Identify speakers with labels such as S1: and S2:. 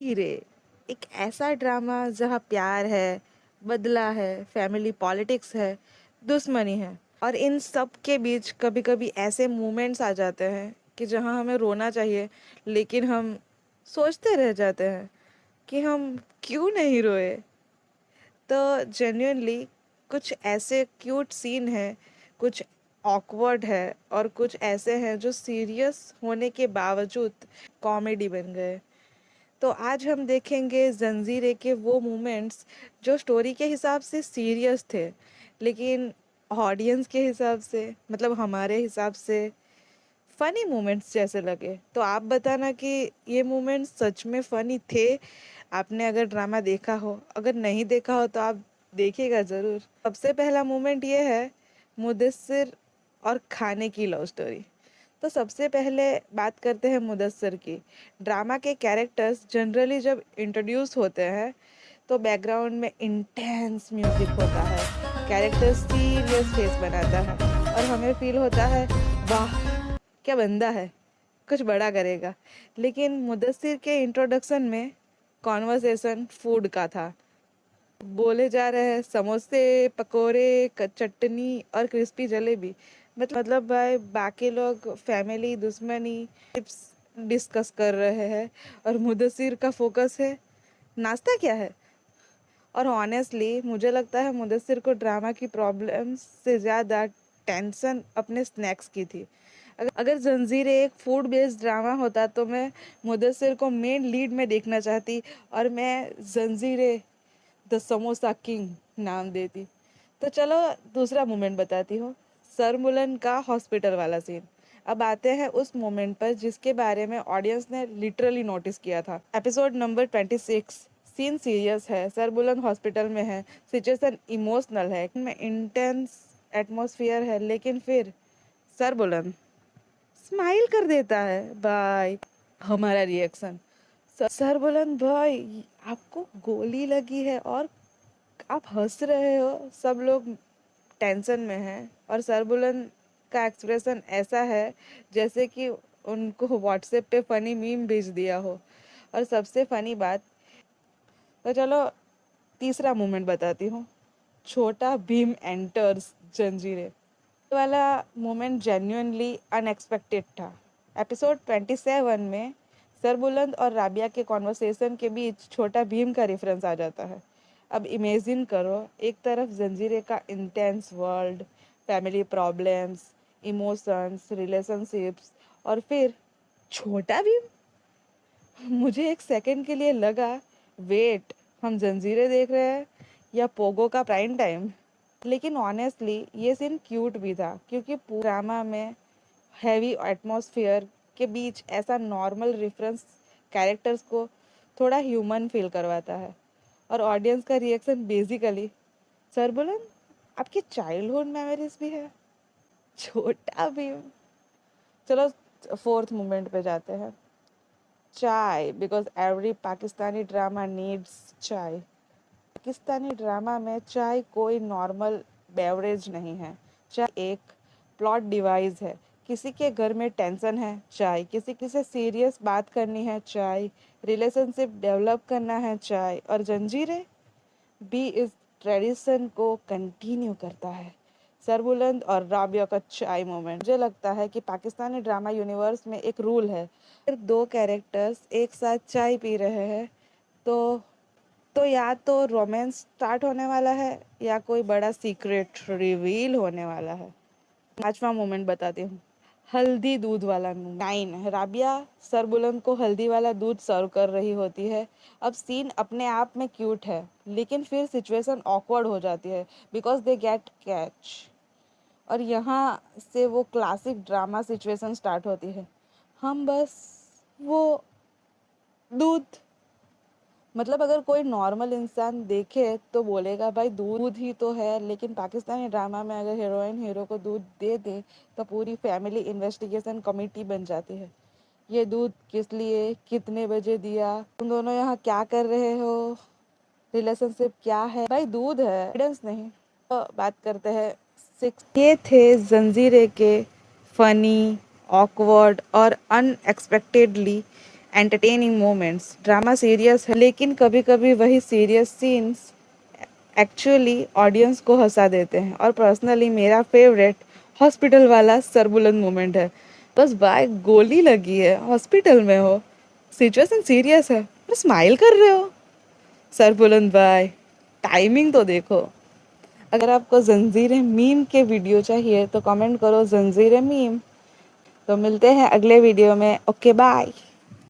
S1: हीरे एक ऐसा ड्रामा जहाँ प्यार है, बदला है, फैमिली पॉलिटिक्स है, दुश्मनी है और इन सब के बीच कभी कभी ऐसे मोमेंट्स आ जाते हैं कि जहाँ हमें रोना चाहिए, लेकिन हम सोचते रह जाते हैं कि हम क्यों नहीं रोए। तो जेन्युइनली कुछ ऐसे क्यूट सीन है, कुछ ऑकवर्ड है और कुछ ऐसे हैं जो सीरियस होने के बावजूद कॉमेडी बन गए। तो आज हम देखेंगे जंजीरे के वो मोमेंट्स जो स्टोरी के हिसाब से सीरियस थे, लेकिन ऑडियंस के हिसाब से, मतलब हमारे हिसाब से फनी मोमेंट्स जैसे लगे। तो आप बताना कि ये मोमेंट्स सच में फनी थे। आपने अगर ड्रामा देखा हो, अगर नहीं देखा हो तो आप देखिएगा ज़रूर। सबसे पहला मोमेंट ये है मुदस्सिर और खाने की लव स्टोरी। तो सबसे पहले बात करते हैं मुदस्सिर की। ड्रामा के कैरेक्टर्स जनरली जब इंट्रोड्यूस होते हैं तो बैकग्राउंड में इंटेंस म्यूजिक होता है, कैरेक्टर सीरियस फेस बनाता है और हमें फील होता है वाह क्या बंदा है, कुछ बड़ा करेगा। लेकिन मुदस्सिर के इंट्रोडक्शन में कॉन्वर्सेशन फूड का था। बोले जा रहे हैं समोसे, पकोड़े, चटनी और क्रिस्पी जलेबी। मतलब भाई बाकी लोग फैमिली दुश्मनी टिप्स डिस्कस कर रहे हैं और मुदस्सिर का फोकस है नाश्ता क्या है। और ऑनेस्टली मुझे लगता है मुदस्सिर को ड्रामा की प्रॉब्लम्स से ज़्यादा टेंशन अपने स्नैक्स की थी। अगर जंजीरें एक फूड बेस्ड ड्रामा होता तो मैं मुदस्सिर को मेन लीड में देखना चाहती और मैं जंजीरें द समोसा किंग नाम देती। तो चलो दूसरा मोमेंट बताती हूँ, सरमुलन का हॉस्पिटल वाला सीन। अब आते हैं उस मोमेंट पर जिसके बारे में ऑडियंस ने लिटरली नोटिस किया था। Episode number 26। सीन सीरियस है, सरबुलन हॉस्पिटल में है, सिचुएशन इमोशनल है, में इंटेंस एटमॉस्फेयर है, लेकिन फिर सरबुलन स्माइल कर देता है। भाई हमारा रिएक्शन, सरबुलन भाई आपको गोली लगी है और आप हंस रहे हो, सब लोग टेंशन में हैं और सरबुलन का एक्सप्रेशन ऐसा है जैसे कि उनको व्हाट्सएप पे फनी मीम भेज दिया हो। और सबसे फनी बात, तो चलो तीसरा मोमेंट बताती हूँ, छोटा भीम एंटर्स जंजीरें। ये वाला मोमेंट जेन्युइनली अनएक्सपेक्टेड था। एपिसोड 27 में सरबुलंद और राबिया के कॉन्वर्सेशन के बीच छोटा भीम का रेफरेंस आ जाता है। अब इमेजिन करो, एक तरफ जंजीरे का intense world, family problems, emotions, relationships और फिर छोटा भीम। मुझे एक सेकंड के लिए लगा वेट, हम जंजीरें देख रहे हैं या पोगो का प्राइम टाइम। लेकिन ऑनेस्टली ये सीन क्यूट भी था क्योंकि ड्रामा में हैवी एटमॉस्फेयर के बीच ऐसा नॉर्मल रेफरेंस कैरेक्टर्स को थोड़ा ह्यूमन फील करवाता है। और ऑडियंस का रिएक्शन बेसिकली सरबुलन आपकी चाइल्डहुड मेमोरीज भी है, छोटा भीम। चलो फोर्थ मोमेंट पे जाते हैं, चाय, because every Pakistani drama needs चाय। पाकिस्तानी ड्रामा में चाय कोई नॉर्मल बेवरेज नहीं है, चाय एक प्लॉट डिवाइस है। किसी के घर में टेंशन है, चाय, किसी से सीरियस बात करनी है, चाय, रिलेशनशिप डेवलप करना है, चाय। और जंजीरें भी इस ट्रेडिशन को कंटिन्यू करता है। सरबुलंद और राबिया का चाय मोमेंट, मुझे लगता है कि पाकिस्तानी ड्रामा यूनिवर्स में एक रूल है, अगर दो कैरेक्टर्स एक साथ चाय पी रहे हैं तो या तो रोमांस स्टार्ट होने वाला है या कोई बड़ा सीक्रेट रिवील होने वाला है। पांचवा मोमेंट बताती हूँ, हल्दी दूध वाला मोमेंट। 9, राबिया सरबुलंद को हल्दी वाला दूध सर्व कर रही होती है। अब सीन अपने आप में क्यूट है, लेकिन फिर सिचुएशन ऑकवर्ड हो जाती है बिकॉज दे गेट कैच। और यहाँ से वो क्लासिक ड्रामा सिचुएशन स्टार्ट होती है, हम बस वो दूध, मतलब अगर कोई नॉर्मल इंसान देखे तो बोलेगा भाई दूध ही तो है, लेकिन पाकिस्तानी ड्रामा में अगर हीरोइन हीरो को दूध दे दे तो पूरी फैमिली इन्वेस्टिगेशन कमेटी बन जाती है। ये दूध किस लिए, कितने बजे दिया, तुम दोनों यहाँ क्या कर रहे हो, रिलेशनशिप क्या है, भाई दूध है, एविडेंस नहीं। तो बात करते हैं 6। ये थे जंजीरे के फनी, ऑकवर्ड और unexpectedly entertaining moments. Drama serious है लेकिन कभी कभी वही सीरियस सीन्स एक्चुअली ऑडियंस को हंसा देते हैं। और पर्सनली मेरा फेवरेट हॉस्पिटल वाला सरबुलंद मोमेंट है। बस बाय गोली लगी है, हॉस्पिटल में हो, सिचुएशन सीरियस है, पर स्माइल कर रहे हो। सरबुलंद बाय, टाइमिंग तो देखो। अगर आपको जंजीरें मीम के वीडियो चाहिए तो कमेंट करो जंजीरें मीम। तो मिलते हैं अगले वीडियो में। Okay bye.